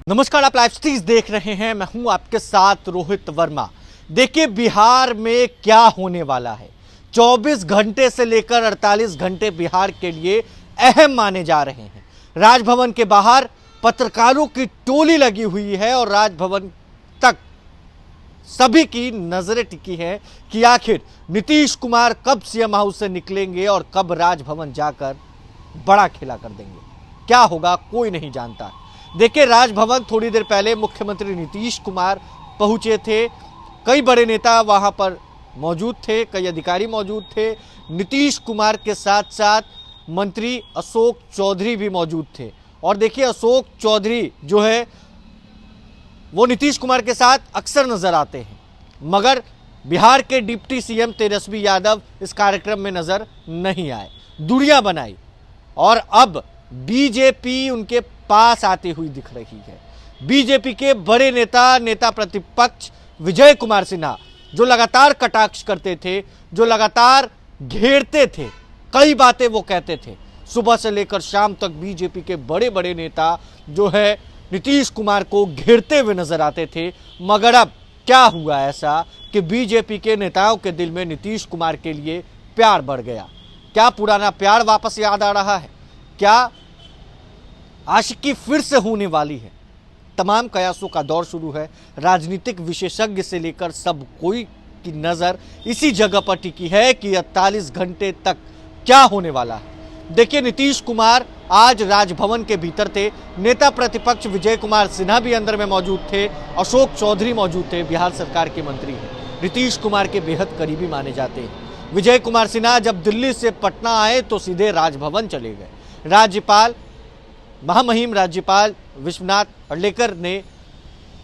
नमस्कार, आप लाइव स्ट्रीज देख रहे हैं। मैं हूं आपके साथ रोहित वर्मा। देखिए बिहार में क्या होने वाला है। 24 घंटे से लेकर 48 घंटे बिहार के लिए अहम माने जा रहे हैं। राजभवन के बाहर पत्रकारों की टोली लगी हुई है और राजभवन तक सभी की नजरें टिकी हैं कि आखिर नीतीश कुमार कब सीएम हाउस से निकलेंगे और कब राजभवन जाकर बड़ा खेला कर देंगे। क्या होगा कोई नहीं जानता। देखिए राजभवन थोड़ी देर पहले मुख्यमंत्री नीतीश कुमार पहुंचे थे। कई बड़े नेता वहां पर मौजूद थे, कई अधिकारी मौजूद थे। नीतीश कुमार के साथ साथ मंत्री अशोक चौधरी भी मौजूद थे। और देखिए अशोक चौधरी जो है वो नीतीश कुमार के साथ अक्सर नजर आते हैं, मगर बिहार के डिप्टी सीएम तेजस्वी यादव इस कार्यक्रम में नजर नहीं आए। दूरियां बनाई और अब बीजेपी उनके पास आती हुई दिख रही है। बीजेपी के बड़े नेता प्रतिपक्ष विजय कुमार सिन्हा जो लगातार कटाक्ष करते थे, जो लगातार घेरते थे, कई बातें वो कहते थे, सुबह से लेकर शाम तक बीजेपी के बड़े बड़े नेता जो है नीतीश कुमार को घेरते हुए नजर आते थे। मगर अब क्या हुआ ऐसा कि बीजेपी के नेताओं के दिल में नीतीश कुमार के लिए प्यार बढ़ गया। क्या पुराना प्यार वापस याद आ रहा है? क्या आशिकी फिर से होने वाली है? तमाम कयासों का दौर शुरू है। राजनीतिक विशेषज्ञ से लेकर सब कोई की नज़र इसी जगह पर टिकी है कि 48 घंटे तक क्या होने वाला है। देखिए नीतीश कुमार आज राजभवन के भीतर थे। नेता प्रतिपक्ष विजय कुमार सिन्हा भी अंदर में मौजूद थे। अशोक चौधरी मौजूद थे, बिहार सरकार के मंत्री हैं, नीतीश कुमार के बेहद करीबी माने जाते हैं। विजय कुमार सिन्हा जब दिल्ली से पटना आए तो सीधे राजभवन चले गए। राज्यपाल महामहिम राज्यपाल विश्वनाथ अर्लेकर ने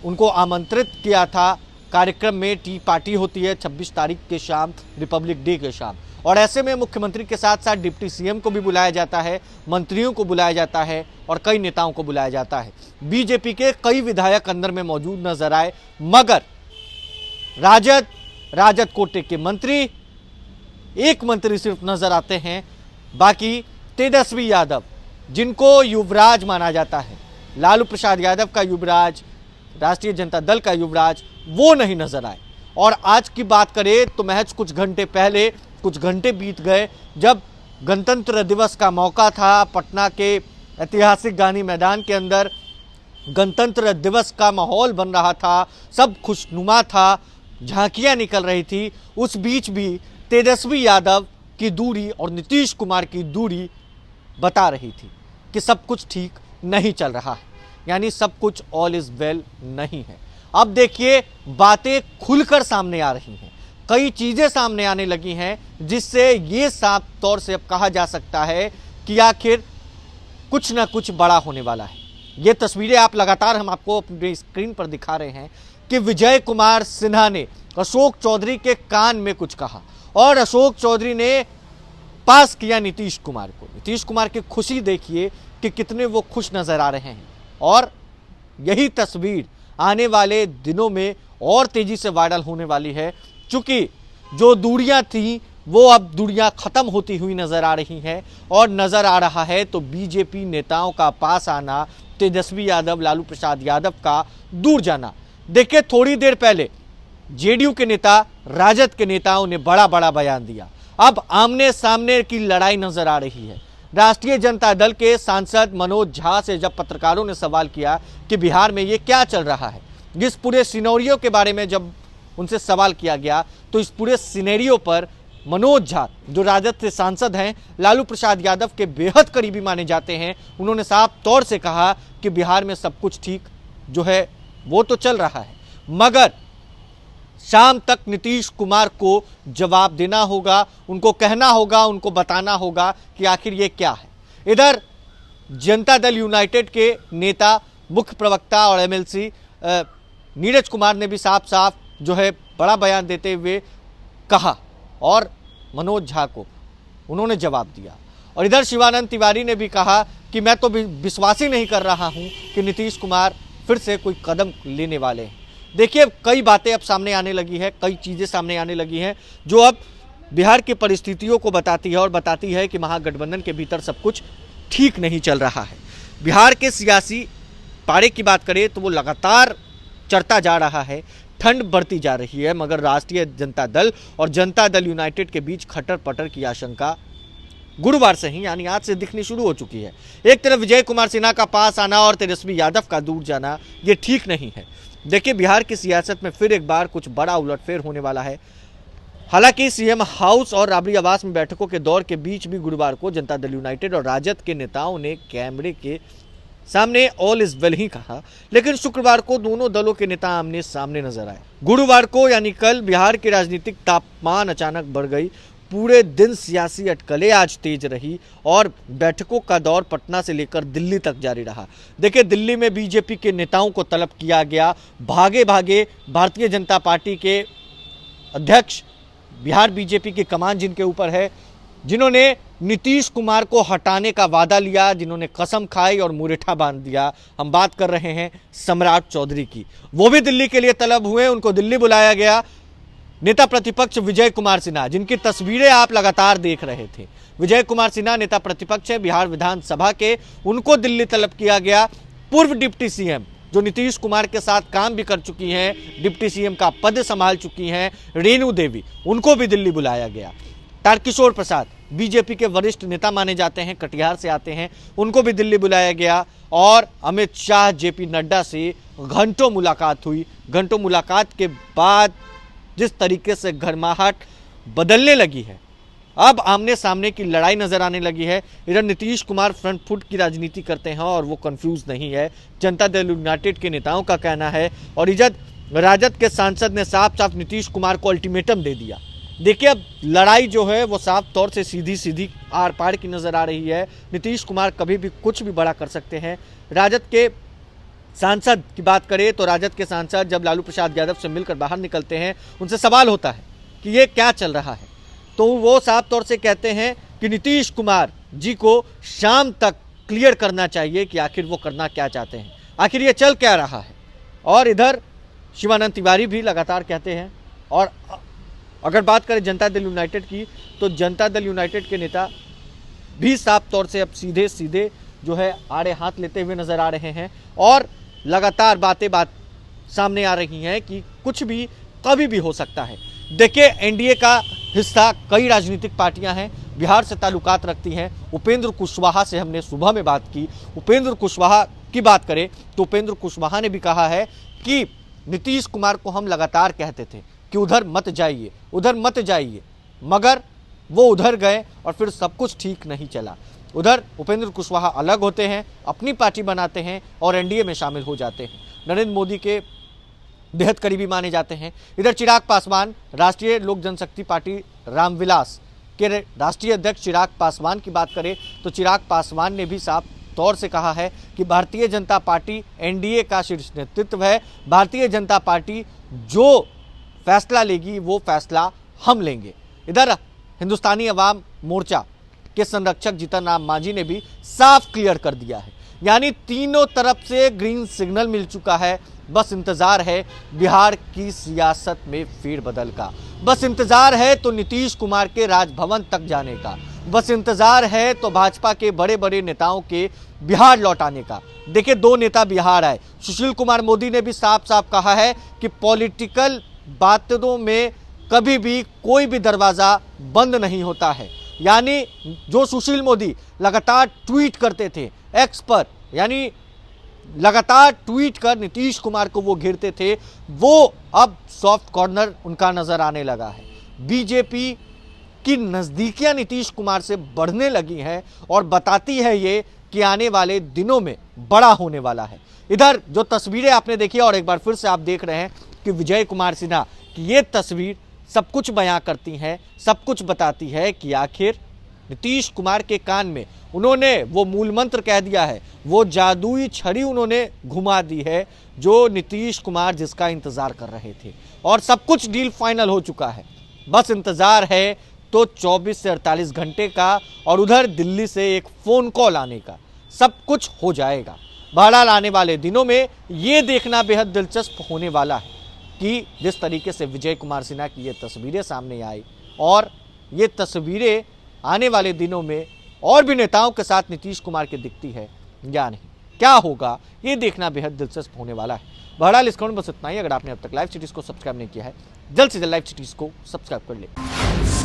उनको आमंत्रित किया था। कार्यक्रम में टी पार्टी होती है 26 तारीख के शाम, रिपब्लिक डे के शाम, और ऐसे में मुख्यमंत्री के साथ साथ डिप्टी सीएम को भी बुलाया जाता है, मंत्रियों को बुलाया जाता है और कई नेताओं को बुलाया जाता है। बीजेपी के कई विधायक अंदर में मौजूद नजर आए, मगर राजद कोटे के मंत्री, एक मंत्री सिर्फ नजर आते हैं। बाकी तेजस्वी यादव जिनको युवराज माना जाता है, लालू प्रसाद यादव का युवराज, राष्ट्रीय जनता दल का युवराज, वो नहीं नजर आए। और आज की बात करें तो महज कुछ घंटे पहले, कुछ घंटे बीत गए जब गणतंत्र दिवस का मौका था। पटना के ऐतिहासिक गांधी मैदान के अंदर गणतंत्र दिवस का माहौल बन रहा था, सब खुशनुमा था, झांकियां निकल रही थी। उस बीच भी तेजस्वी यादव की दूरी और नीतीश कुमार की दूरी बता रही थी कि सब कुछ ठीक नहीं चल रहा है, यानी सब कुछ ऑल इज वेल नहीं है। अब देखिए बातें खुलकर सामने आ रही हैं, कई चीजें सामने आने लगी हैं जिससे ये साफ तौर से अब कहा जा सकता है कि आखिर कुछ ना कुछ बड़ा होने वाला है। ये तस्वीरें आप लगातार हम आपको अपनी स्क्रीन पर दिखा रहे हैं कि विजय कुमार सिन्हा ने अशोक चौधरी के कान में कुछ कहा और अशोक चौधरी ने पास किया नीतीश कुमार को। नीतीश कुमार की खुशी देखिए कि कितने वो खुश नजर आ रहे हैं। और यही तस्वीर आने वाले दिनों में और तेजी से वायरल होने वाली है, क्योंकि जो दूरियां थी वो अब दूरियां खत्म होती हुई नजर आ रही हैं और नजर आ रहा है तो बीजेपी नेताओं का पास आना, तेजस्वी यादव, लालू प्रसाद यादव का दूर जाना। देखिए थोड़ी देर पहले जेडीयू के नेता, राजद के नेताओं ने बड़ा बड़ा बयान दिया। अब आमने सामने की लड़ाई नजर आ रही है। राष्ट्रीय जनता दल के सांसद मनोज झा से जब पत्रकारों ने सवाल किया कि बिहार में ये क्या चल रहा है, इस पूरे सिनेरियो के बारे में जब उनसे सवाल किया गया तो इस पूरे सिनेरियो पर मनोज झा जो राजद से सांसद हैं, लालू प्रसाद यादव के बेहद करीबी माने जाते हैं, उन्होंने साफ तौर से कहा कि बिहार में सब कुछ ठीक जो है वो तो चल रहा है, मगर शाम तक नीतीश कुमार को जवाब देना होगा, उनको कहना होगा, उनको बताना होगा कि आखिर ये क्या है। इधर जनता दल यूनाइटेड के नेता, मुख्य प्रवक्ता और एमएलसी नीरज कुमार ने भी साफ साफ जो है बड़ा बयान देते हुए कहा और मनोज झा को उन्होंने जवाब दिया। और इधर शिवानंद तिवारी ने भी कहा कि मैं तो विश्वास ही नहीं कर रहा हूं कि नीतीश कुमार फिर से कोई कदम लेने वाले हैं। देखिए कई बातें अब सामने आने लगी है, कई चीज़ें सामने आने लगी हैं जो अब बिहार की परिस्थितियों को बताती है और बताती है कि महागठबंधन के भीतर सब कुछ ठीक नहीं चल रहा है। बिहार के सियासी पारे की बात करें तो वो लगातार चढ़ता जा रहा है, ठंड बढ़ती जा रही है, मगर राष्ट्रीय जनता दल और जनता दल यूनाइटेड के बीच खटर पटर की आशंका गुरुवार से ही यानी आज से दिखनी शुरू हो चुकी है। एक तरफ विजय कुमार सिन्हा का पास आना और तेजस्वी यादव का दूर जाना ये ठीक नहीं है। देखिए, बिहार की सियासत में फिर एक बार कुछ बड़ा उलटफेर होने वाला है। हालांकि सीएम हाउस और राबड़ी आवास में बैठकों के दौर के बीच भी गुरुवार को जनता दल यूनाइटेड और राजद के नेताओं ने कैमरे के सामने ऑल इज वेल ही कहा, लेकिन शुक्रवार को दोनों दलों के नेता आमने सामने नजर आए। गुरुवार को यानी कल बिहार की राजनीतिक तापमान अचानक बढ़ गई। पूरे दिन सियासी अटकलें आज तेज रही और बैठकों का दौर पटना से लेकर दिल्ली तक जारी रहा। देखिए, दिल्ली में बीजेपी के नेताओं को तलब किया गया। भागे भागे भारतीय जनता पार्टी के अध्यक्ष, बिहार बीजेपी की कमान जिनके ऊपर है, जिन्होंने नीतीश कुमार को हटाने का वादा लिया, जिन्होंने कसम खाई और मुरेठा बांध दिया, हम बात कर रहे हैं सम्राट चौधरी की। वो भी दिल्ली के लिए तलब हुए, उनको दिल्ली बुलाया गया। नेता प्रतिपक्ष विजय कुमार सिन्हा, जिनकी तस्वीरें आप लगातार देख रहे थे, विजय कुमार सिन्हा नेता प्रतिपक्ष है बिहार विधानसभा के, उनको दिल्ली तलब किया गया। पूर्व डिप्टी सीएम जो नीतीश कुमार के साथ काम भी कर चुकी हैं, डिप्टी सीएम का पद संभाल चुकी हैं, रेणु देवी, उनको भी दिल्ली बुलाया गया। तारकिशोर प्रसाद बीजेपी के वरिष्ठ नेता माने जाते हैं, कटिहार से आते हैं, उनको भी दिल्ली बुलाया गया। और अमित शाह, जेपी नड्डा से घंटों मुलाकात हुई। घंटों मुलाकात के बाद जिस तरीके से गर्माहट बदलने लगी है, अब आमने सामने की लड़ाई नजर आने लगी है। इधर नीतीश कुमार फ्रंट फुट की राजनीति करते हैं और वो कंफ्यूज नहीं है, जनता दल यूनाइटेड के नेताओं का कहना है। और इधर राजद के सांसद ने साफ साफ नीतीश कुमार को अल्टीमेटम दे दिया। देखिए, अब लड़ाई जो है वो साफ तौर से सीधी सीधी आर पार की नजर आ रही है। नीतीश कुमार कभी भी कुछ भी बड़ा कर सकते हैं। राजद के सांसद की बात करें तो राजद के सांसद जब लालू प्रसाद यादव से मिलकर बाहर निकलते हैं, उनसे सवाल होता है कि ये क्या चल रहा है, तो वो साफ तौर से कहते हैं कि नीतीश कुमार जी को शाम तक क्लियर करना चाहिए कि आखिर वो करना क्या चाहते हैं, आखिर ये चल क्या रहा है। और इधर शिवानंद तिवारी भी लगातार कहते हैं। और अगर बात करें जनता दल यूनाइटेड की, तो जनता दल यूनाइटेड के नेता भी साफ तौर से अब सीधे सीधे जो है आड़े हाथ लेते हुए नजर आ रहे हैं और लगातार बातें सामने आ रही हैं कि कुछ भी कभी भी हो सकता है। देखिए, एनडीए का हिस्सा कई राजनीतिक पार्टियां हैं, बिहार से ताल्लुकात रखती हैं। उपेंद्र कुशवाहा से हमने सुबह में बात की। उपेंद्र कुशवाहा की बात करें तो उपेंद्र कुशवाहा ने भी कहा है कि नीतीश कुमार को हम लगातार कहते थे कि उधर मत जाइए, उधर मत जाइए, मगर वो उधर गए और फिर सब कुछ ठीक नहीं चला। उधर उपेंद्र कुशवाहा अलग होते हैं, अपनी पार्टी बनाते हैं और एनडीए में शामिल हो जाते हैं। नरेंद्र मोदी के बेहद करीबी माने जाते हैं। इधर चिराग पासवान, राष्ट्रीय लोक जनशक्ति पार्टी रामविलास के राष्ट्रीय अध्यक्ष चिराग पासवान की बात करें तो चिराग पासवान ने भी साफ तौर से कहा है कि भारतीय जनता पार्टी एनडीए का शीर्ष नेतृत्व है। भारतीय जनता पार्टी जो फैसला लेगी वो फैसला हम लेंगे। इधर हिंदुस्तानी अवाम मोर्चा के संरक्षक जीतन राम मांझी ने भी साफ क्लियर कर दिया है, यानी तीनों तरफ से ग्रीन सिग्नल मिल चुका है। बस इंतजार है बिहार की सियासत में फेरबदल का, बस इंतजार है तो नीतीश कुमार के राजभवन तक जाने का, बस इंतजार है तो भाजपा के बड़े बड़े नेताओं के बिहार लौट आने का। देखिए, 2 नेता बिहार आए। सुशील कुमार मोदी ने भी साफ साफ कहा है कि पॉलिटिकल बातों में कभी भी कोई भी दरवाजा बंद नहीं होता है। यानी जो सुशील मोदी लगातार ट्वीट करते थे एक्स पर, यानी लगातार ट्वीट कर नीतीश कुमार को वो घेरते थे, वो अब सॉफ्ट कॉर्नर उनका नजर आने लगा है। बीजेपी की नजदीकियां नीतीश कुमार से बढ़ने लगी हैं और बताती है ये कि आने वाले दिनों में बड़ा होने वाला है। इधर जो तस्वीरें आपने देखी और एक बार फिर से आप देख रहे हैं कि विजय कुमार सिन्हा की ये तस्वीर सब कुछ बयां करती हैं, सब कुछ बताती है कि आखिर नीतीश कुमार के कान में उन्होंने वो मूल मंत्र कह दिया है, वो जादुई छड़ी उन्होंने घुमा दी है जो नीतीश कुमार जिसका इंतजार कर रहे थे। और सब कुछ डील फाइनल हो चुका है, बस इंतजार है तो 24 से 48 घंटे का और उधर दिल्ली से एक फोन कॉल आने का, सब कुछ हो जाएगा। बहरहाल आने वाले दिनों में ये देखना बेहद दिलचस्प होने वाला है कि जिस तरीके से विजय कुमार सिन्हा की ये तस्वीरें सामने आई और ये तस्वीरें आने वाले दिनों में और भी नेताओं के साथ नीतीश कुमार की दिखती है या नहीं। क्या होगा ये देखना बेहद दिलचस्प होने वाला है। बहरहाल इस खबर में बस इतना ही। अगर आपने अब तक लाइव सिटीज को सब्सक्राइब नहीं किया है, जल्द से जल्द लाइव सिटीज को सब्सक्राइब कर ले।